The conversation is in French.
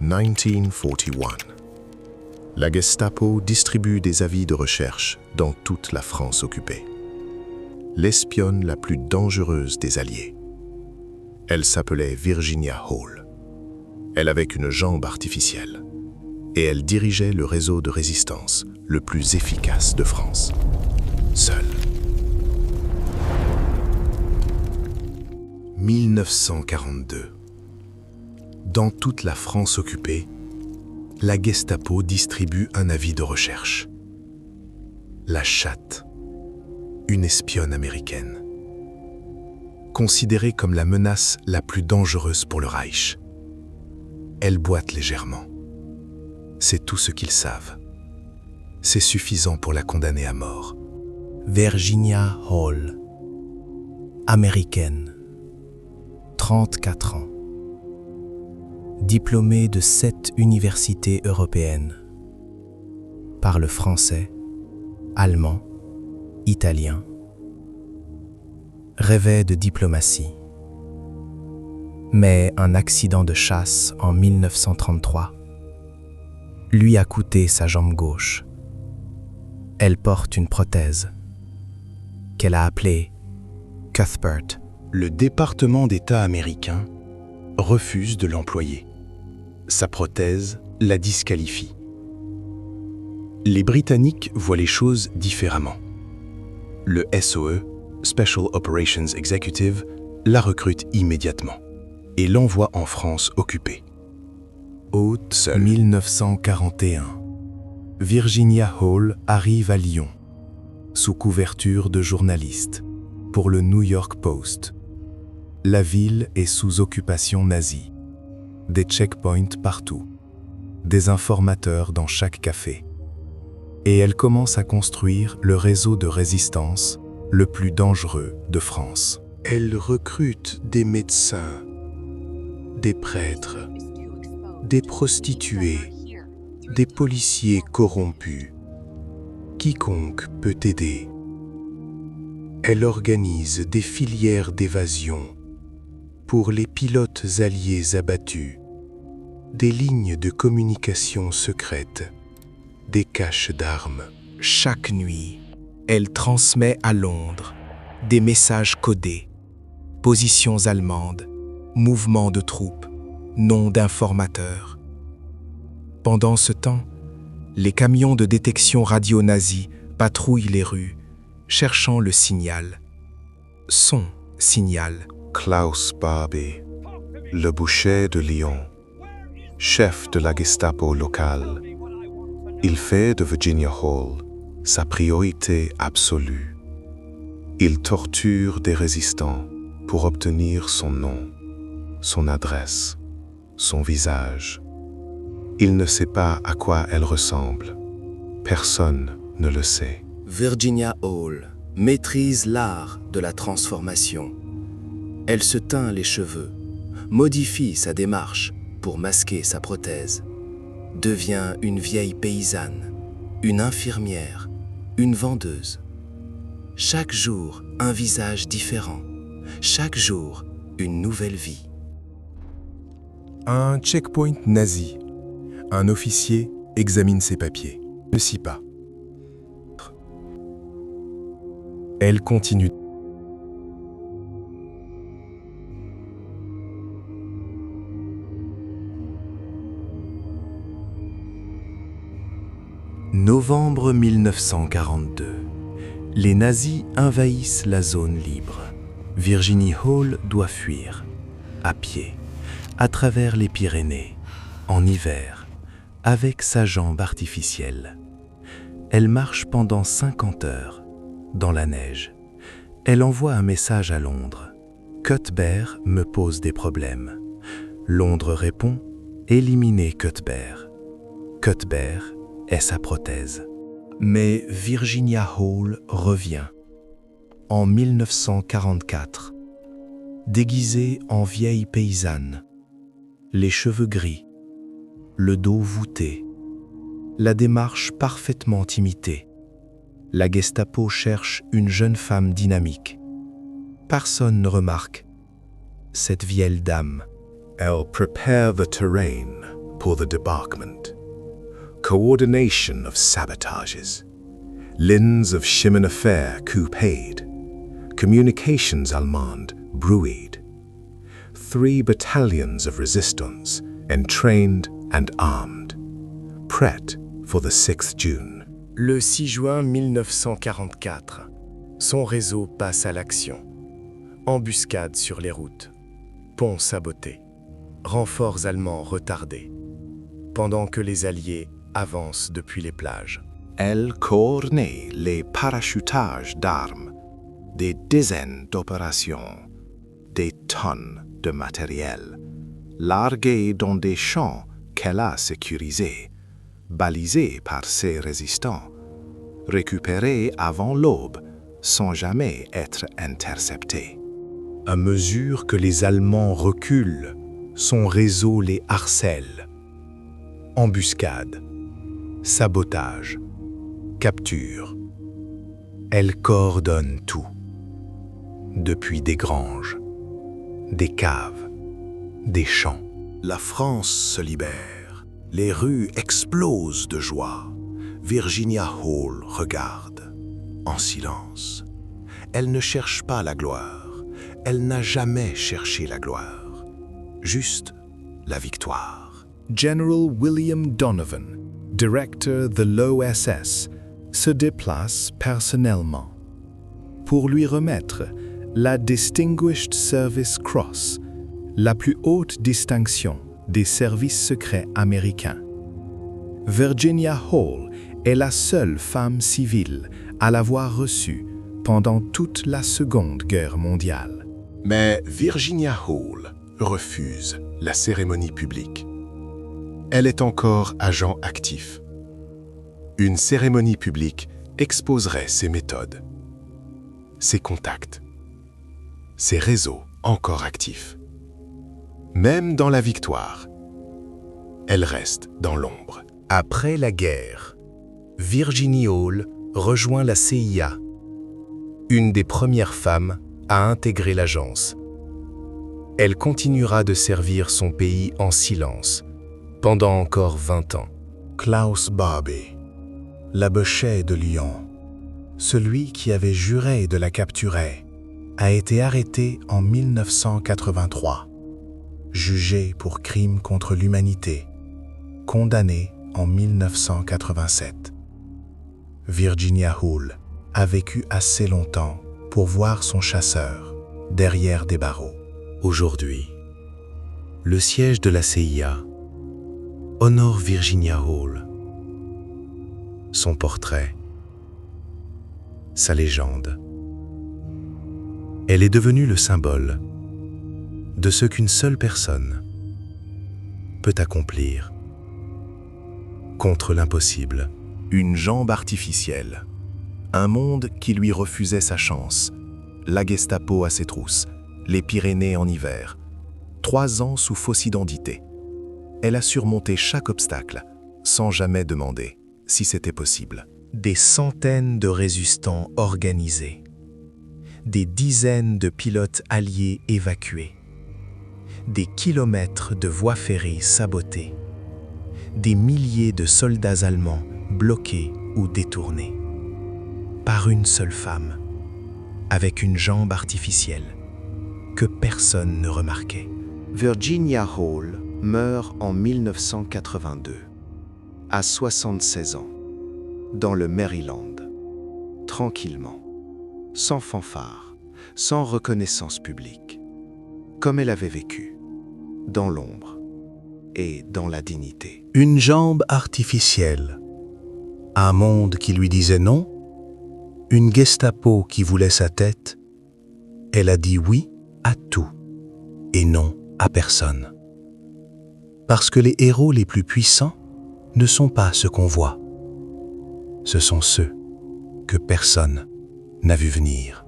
1941. La Gestapo distribue des avis de recherche dans toute la France occupée. L'espionne la plus dangereuse des Alliés. Elle s'appelait Virginia Hall. Elle avait une jambe artificielle et elle dirigeait le réseau de résistance le plus efficace de France. Seule. 1942. Dans toute la France occupée, la Gestapo distribue un avis de recherche. La Chatte, une espionne américaine. Considérée comme la menace la plus dangereuse pour le Reich. Elle boite légèrement. C'est tout ce qu'ils savent. C'est suffisant pour la condamner à mort. Virginia Hall, américaine, 34 ans. Diplômée de 7 universités européennes. Parle français, allemand, italien. Rêvait de diplomatie. Mais un accident de chasse en 1933 lui a coûté sa jambe gauche. Elle porte une prothèse qu'elle a appelée Cuthbert. Le département d'État américain refuse de l'employer. Sa prothèse la disqualifie. Les Britanniques voient les choses différemment. Le SOE, Special Operations Executive, la recrute immédiatement et l'envoie en France occupée. Haute seule. 1941. Virginia Hall arrive à Lyon, sous couverture de journaliste, pour le New York Post. La ville est sous occupation nazie. Des checkpoints partout. Des informateurs dans chaque café. Et elle commence à construire le réseau de résistance le plus dangereux de France. Elle recrute des médecins, des prêtres, des prostituées, des policiers corrompus. Quiconque peut aider. Elle organise des filières d'évasion pour les pilotes alliés abattus, des lignes de communication secrètes, des caches d'armes. Chaque nuit, elle transmet à Londres des messages codés, positions allemandes, mouvements de troupes, noms d'informateurs. Pendant ce temps, les camions de détection radio nazis patrouillent les rues, cherchant le signal. Son signal. Klaus Barbie, le boucher de Lyon, chef de la Gestapo locale. Il fait de Virginia Hall sa priorité absolue. Il torture des résistants pour obtenir son nom, son adresse, son visage. Il ne sait pas à quoi elle ressemble. Personne ne le sait. Virginia Hall maîtrise l'art de la transformation. Elle se teint les cheveux, modifie sa démarche pour masquer sa prothèse, devient une vieille paysanne, une infirmière, une vendeuse. Chaque jour, un visage différent. Chaque jour, une nouvelle vie. Un checkpoint nazi. Un officier examine ses papiers. Ne scie pas. Elle continue. Novembre 1942. Les nazis envahissent la zone libre. Virginia Hall doit fuir, à pied, à travers les Pyrénées, en hiver, avec sa jambe artificielle. Elle marche pendant 50 heures, dans la neige. Elle envoie un message à Londres. Cuthbert me pose des problèmes. Londres répond, éliminez Cuthbert. Cuthbert est sa prothèse. Mais Virginia Hall revient. En 1944, déguisée en vieille paysanne, les cheveux gris, le dos voûté, la démarche parfaitement imitée. La Gestapo cherche une jeune femme dynamique. Personne ne remarque cette vieille dame. Elle prépare le terrain pour the debarkment. Coordination of sabotages. Lines of chemin de fer coupéed. Communications allemandes brouilled. 3 battalions of resistance, entrained and armed, prêt for the 6th June. Le 6 juin 1944, son réseau passe à l'action. Embuscades sur les routes, ponts sabotés, renforts allemands retardés, pendant que les Alliés avancent depuis les plages. Elle coordonnait les parachutages d'armes, des dizaines d'opérations, des tonnes de matériel, largués dans des champs qu'elle a sécurisés, balisés par ses résistants, récupérés avant l'aube sans jamais être interceptés. À mesure que les Allemands reculent, son réseau les harcèle. Embuscade, sabotage, capture. Elle coordonne tout. Depuis des granges, des caves, des champs. La France se libère. Les rues explosent de joie. Virginia Hall regarde, en silence. Elle ne cherche pas la gloire. Elle n'a jamais cherché la gloire. Juste la victoire. General William Donovan, directeur de l'OSS, se déplace personnellement pour lui remettre la Distinguished Service Cross, la plus haute distinction des services secrets américains. Virginia Hall est la seule femme civile à l'avoir reçue pendant toute la Seconde Guerre mondiale. Mais Virginia Hall refuse la cérémonie publique. Elle est encore agent actif. Une cérémonie publique exposerait ses méthodes, ses contacts, ses réseaux encore actifs. Même dans la victoire, elle reste dans l'ombre. Après la guerre, Virginia Hall rejoint la CIA, une des premières femmes à intégrer l'agence. Elle continuera de servir son pays en silence pendant encore 20 ans. Klaus Barbie, l'Abochet de Lyon, celui qui avait juré de la capturer, a été arrêté en 1983, jugé pour crime contre l'humanité, condamné en 1987. Virginia Hall a vécu assez longtemps pour voir son chasseur derrière des barreaux. Aujourd'hui, le siège de la CIA honore Virginia Hall. Son portrait, sa légende. Elle est devenue le symbole de ce qu'une seule personne peut accomplir contre l'impossible. Une jambe artificielle, un monde qui lui refusait sa chance, la Gestapo à ses trousses, les Pyrénées en hiver, 3 ans sous fausse identité. Elle a surmonté chaque obstacle, sans jamais demander si c'était possible. Des centaines de résistants organisés, des dizaines de pilotes alliés évacués, des kilomètres de voies ferrées sabotées, des milliers de soldats allemands bloqués ou détournés, par une seule femme, avec une jambe artificielle que personne ne remarquait. Virginia Hall meurt en 1982, à 76 ans, dans le Maryland, tranquillement, sans fanfare, sans reconnaissance publique, comme elle avait vécu, dans l'ombre et dans la dignité. Une jambe artificielle, un monde qui lui disait non, une Gestapo qui voulait sa tête. Elle a dit oui à tout et non à personne. Parce que les héros les plus puissants ne sont pas ceux qu'on voit. Ce sont ceux que personne n'a vu venir.